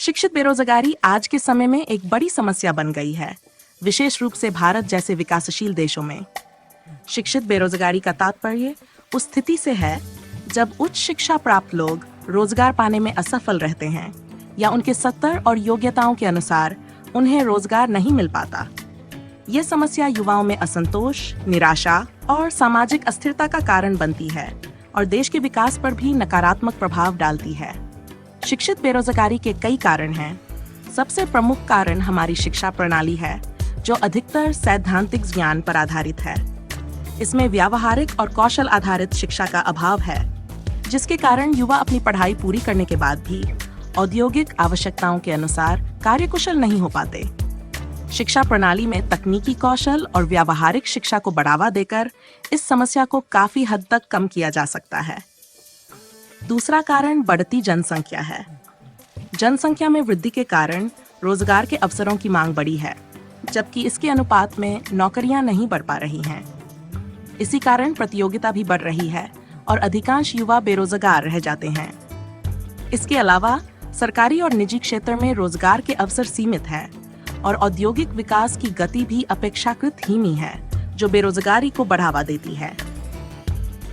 शिक्षित बेरोजगारी आज के समय में एक बड़ी समस्या बन गई है, विशेष रूप से भारत जैसे विकासशील देशों में। शिक्षित बेरोजगारी का तात्पर्य उस स्थिति से है जब उच्च शिक्षा प्राप्त लोग रोजगार पाने में असफल रहते हैं या उनके स्तर और योग्यताओं के अनुसार उन्हें रोजगार नहीं मिल पाता। ये समस्या युवाओं में असंतोष, निराशा और सामाजिक अस्थिरता का कारण बनती है और देश के विकास पर भी नकारात्मक प्रभाव डालती है। शिक्षित बेरोजगारी के कई कारण हैं। सबसे प्रमुख कारण हमारी शिक्षा प्रणाली है, जो अधिकतर सैद्धांतिक ज्ञान पर आधारित है। इसमें व्यावहारिक और कौशल आधारित शिक्षा का अभाव है, जिसके कारण युवा अपनी पढ़ाई पूरी करने के बाद भी औद्योगिक आवश्यकताओं के अनुसार कार्यकुशल नहीं हो पाते। शिक्षा प्रणाली में तकनीकी कौशल और व्यावहारिक शिक्षा को बढ़ावा देकर इस समस्या को काफी हद तक कम किया जा सकता है। दूसरा कारण बढ़ती जनसंख्या है। जनसंख्या में वृद्धि के कारण रोजगार के अवसरों की मांग बढ़ी है, जबकि इसके अनुपात में नौकरियां नहीं बढ़ पा रही हैं। इसी कारण प्रतियोगिता भी बढ़ रही है और अधिकांश युवा बेरोजगार रह जाते हैं। इसके अलावा सरकारी और निजी क्षेत्र में रोजगार के अवसर सीमित हैं और औद्योगिक विकास की गति भी अपेक्षाकृत धीमी है, जो बेरोजगारी को बढ़ावा देती है।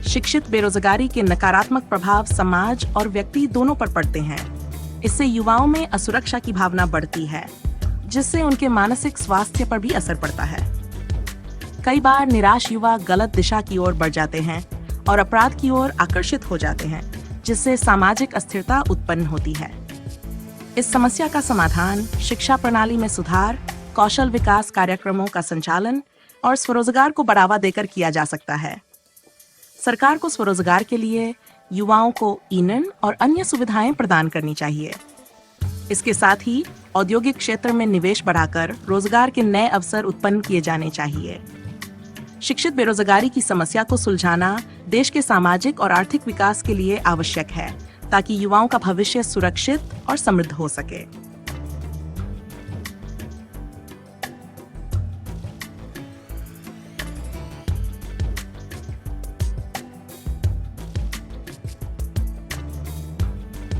शिक्षित बेरोजगारी के नकारात्मक प्रभाव समाज और व्यक्ति दोनों पर पड़ते हैं। इससे युवाओं में असुरक्षा की भावना बढ़ती है, जिससे उनके मानसिक स्वास्थ्य पर भी असर पड़ता है। कई बार निराश युवा गलत दिशा की ओर बढ़ जाते हैं और अपराध की ओर आकर्षित हो जाते हैं, जिससे सामाजिक अस्थिरता उत्पन्न होती है। इस समस्या का समाधान शिक्षा प्रणाली में सुधार, कौशल विकास कार्यक्रमों का संचालन और स्वरोजगार को बढ़ावा देकर किया जा सकता है। सरकार को स्वरोजगार के लिए युवाओं को ईंधन और अन्य सुविधाएं प्रदान करनी चाहिए। इसके साथ ही औद्योगिक क्षेत्र में निवेश बढ़ाकर रोजगार के नए अवसर उत्पन्न किए जाने चाहिए। शिक्षित बेरोजगारी की समस्या को सुलझाना देश के सामाजिक और आर्थिक विकास के लिए आवश्यक है, ताकि युवाओं का भविष्य सुरक्षित और समृद्ध हो सके।